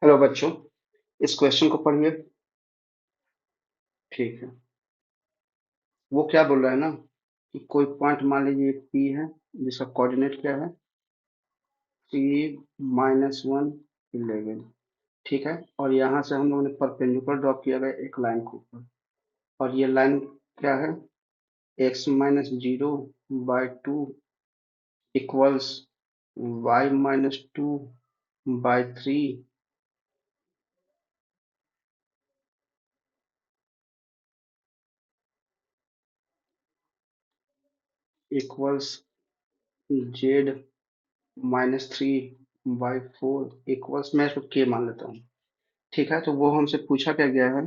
Hello बच्चों, इस question को पढ़िए। ठीक है। वो क्या बोल रहा है ना कि कोई पॉइंट मान लीजिए पी है जिसका कोऑर्डिनेट क्या है 3 - 1 11। ठीक है। और यहाँ से हम लोगों ने परपेंडिकुलर ड्रॉ किया गया एक लाइन के ऊपर। और ये लाइन क्या है x - 0/2 equals y - 2/3 equals z - 3/4 equals, मैं इसको k मान लेता हूँ। ठीक है। तो वो हमसे पूछा क्या गया है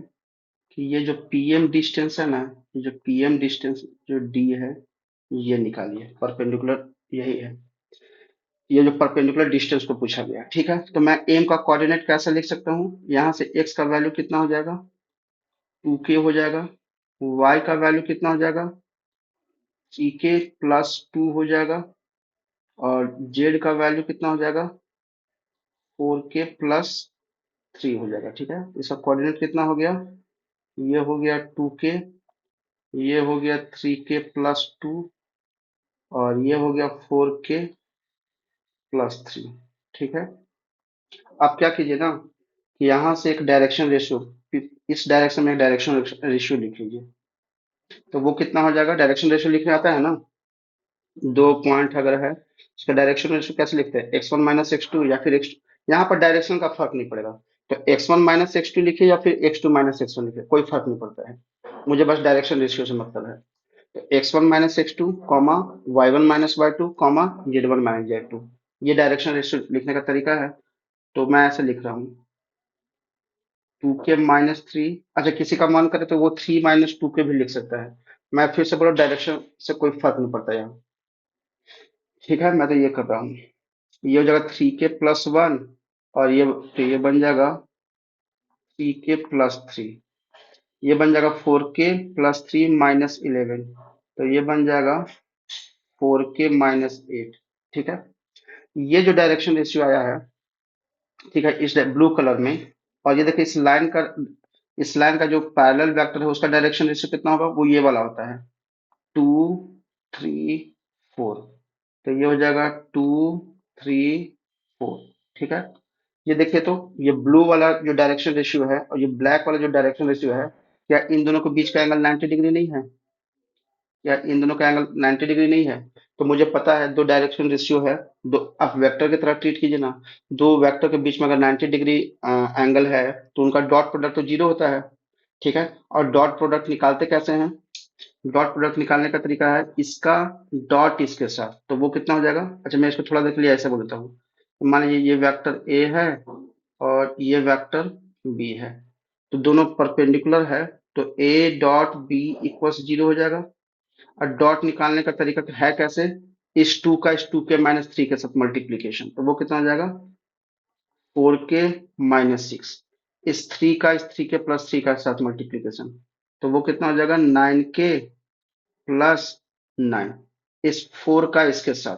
कि ये जो पीएम डिस्टेंस है ना, ये जो पीएम डिस्टेंस जो डी है, ये निकालिए परपेंडिकुलर। यही है, ये जो परपेंडिकुलर डिस्टेंस को पूछा गया है। ठीक है। तो मैं एम का कोऑर्डिनेट कैसे लिख सकता हूँ, यहाँ से एक्स का वैल्यू कितना हो जाएगा 2k हो जाएगा। वाई का वैल्यू कितना हो जाएगा 3k+2 हो जाएगा। और जेड का वैल्यू कितना हो जाएगा 4k+3 हो जाएगा। ठीक है। इसका कोऑर्डिनेट कितना हो गया, ये हो गया 2k, ये हो गया 3k+2, और ये हो गया 4k+3। ठीक है। आप क्या कीजिए ना कि यहाँ से एक डायरेक्शन रेशियो, इस डायरेक्शन में एक डायरेक्शन रेशियो लिख लीजिए। तो वो कितना हो जाएगा, डायरेक्शन रेशियो लिखने आता है ना, दो पॉइंट अगर है उसका डायरेक्शन रेशियो कैसे लिखते हैं x1 - x2 या फिर x। यहाँ पर डायरेक्शन का फर्क नहीं पड़ेगा। तो x1 - x2 लिखिए या फिर x2 - x1 लिखिए, कोई फर्क नहीं पड़ता है। मुझे बस डायरेक्शन रेशियो से मतलब है। तो x1 - x2 comma y1 - y2 comma z1 - z2, ये डायरेक्शन रेशियो लिखने का तरीका है। तो मैं ऐसे लिख रहा हूँ 2k - 3। अच्छा, किसी का मन करे तो वो 3 - 2k भी लिख सकता है। मैं फिर से बोला, डायरेक्शन से कोई फर्क नहीं पड़ता यहाँ। ठीक है। मैं तो ये कर रहा हूँ, ये हो जाएगा 3k+1, और ये तो ये बन जाएगा 3k+3, ये बन जाएगा 4k+3 - 11, तो ये बन जाएगा 4k - 8। ठीक है। ये जो डायरेक्शन रेशियो आया है, ठीक है, इस ब्लू कलर में। और ये देखिए इस लाइन का जो पैरेलल वेक्टर है उसका डायरेक्शन रेशियो कितना होगा, वो ये वाला होता है 2 3 4। तो ये हो जाएगा 2 3 4। ठीक है। ये देखिए, तो ये ब्लू वाला जो डायरेक्शन रेशियो है और ये ब्लैक वाला जो डायरेक्शन रेशियो है, क्या इन दोनों के बीच का एंगल 90 डिग्री नहीं है? या इन दोनों का एंगल 90 डिग्री नहीं है? तो मुझे पता है दो डायरेक्शन रेशियो है, दो आप वेक्टर की तरह ट्रीट कीजिए ना। दो वेक्टर के बीच में अगर 90 डिग्री एंगल है तो उनका डॉट प्रोडक्ट तो जीरो होता है। ठीक है। और डॉट प्रोडक्ट निकालते कैसे हैं, डॉट प्रोडक्ट निकालने का तरीका है इसका डॉट इसके साथ, तो वो कितना हो जाएगा। अच्छा, मैं इसको थोड़ा देर के लिए ऐसे बोलता हूँ। तो मान लीजिए ये वेक्टर ए है और ये वेक्टर बी है, तो दोनों परपेंडिकुलर है। तो A dot B equals zero हो जाएगा। और डॉट निकालने का तरीका है कैसे, इस 2 के के साथ मल्टीप्लीकेशन, तो वो कितना हो जाएगा 4k - 6। इस 3 के साथ मल्टीप्लीकेशन, तो वो कितना हो जाएगा 9k+9। इस 4 का इसके साथ,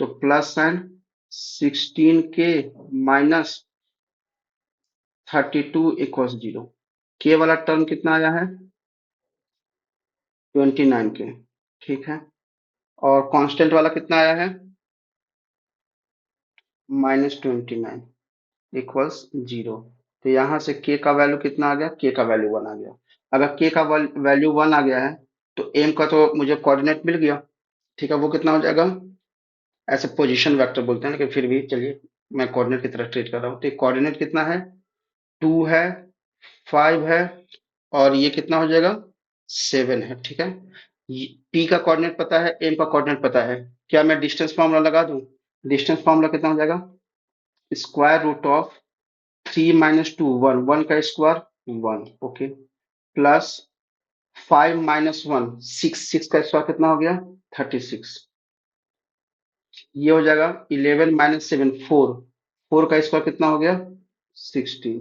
तो प्लस साइन 16k - 32 इक्वल्स 0। के वाला टर्म कितना आया है 29k। ठीक है। और कांस्टेंट वाला कितना आया है -29 इक्वल्स 0। तो यहाँ से k का वैल्यू कितना आ गया, k का वैल्यू 1 आ गया। अगर k का वैल्यू 1 आ गया है तो m का तो मुझे कोऑर्डिनेट मिल गया। ठीक है। वो कितना हो जाएगा, ऐसे पोजीशन वेक्टर बोलते हैं लेकिन फिर भी चलिए मैं कोऑर्डिनेट की तरह ट्रीट कर रहा हूँ। तो कोऑर्डिनेट कितना है 2 है, 5 है, और ये कितना हो जाएगा 7 है। ठीक है। p का कोऑर्डिनेट पता है, m का कोऑर्डिनेट पता है। क्या मैं डिस्टेंस फॉर्मूला लगा दूं, डिस्टेंस फॉर्मूला कितना हो जाएगा √ऑफ 3 - 2 1 का स्क्वायर 1, ओके, प्लस 5 - 1 6 का स्क्वायर कितना हो गया 36। ये हो जाएगा 11 - 7 4, 4 का स्क्वायर कितना हो गया 16।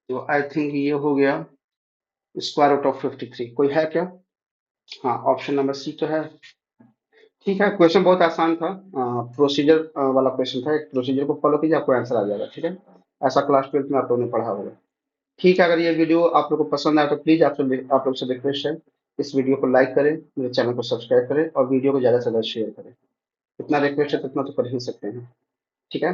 तो आई थिंक ये हो गया √53। कोई है क्या? हाँ, ऑप्शन नंबर सी तो है। ठीक है, क्वेश्चन बहुत आसान था। प्रोसीजर वाला क्वेश्चन था, एक प्रोसीजर को फॉलो कीजिए, आपको आंसर आ जाएगा। ठीक है, ऐसा क्लास 12th में आप लोगों ने पढ़ा होगा। ठीक है, अगर ये वीडियो आप लोग को पसंद आया तो प्लीज़ आप लोग से रिक्वेस्ट है, इस वीडियो को लाइक करें, मेरे चैनल को सब्सक्राइब करें और वीडियो को ज़्यादा से ज़्यादा शेयर करें। इतना रिक्वेस्ट है तो इतना तो कर ही सकते हैं। ठीक है।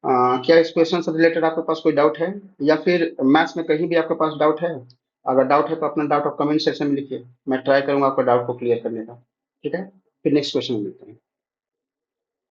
क्या इस क्वेश्चन से रिलेटेड आपके पास कोई डाउट है, या फिर मैथ्स में कहीं भी आपके पास डाउट है? अगर डाउट है तो अपना डाउट आप कमेंट सेक्शन में लिखिए, मैं ट्राई करूंगा आपका डाउट को क्लियर करने का। ठीक है, फिर नेक्स्ट क्वेश्चन में मिलते हैं।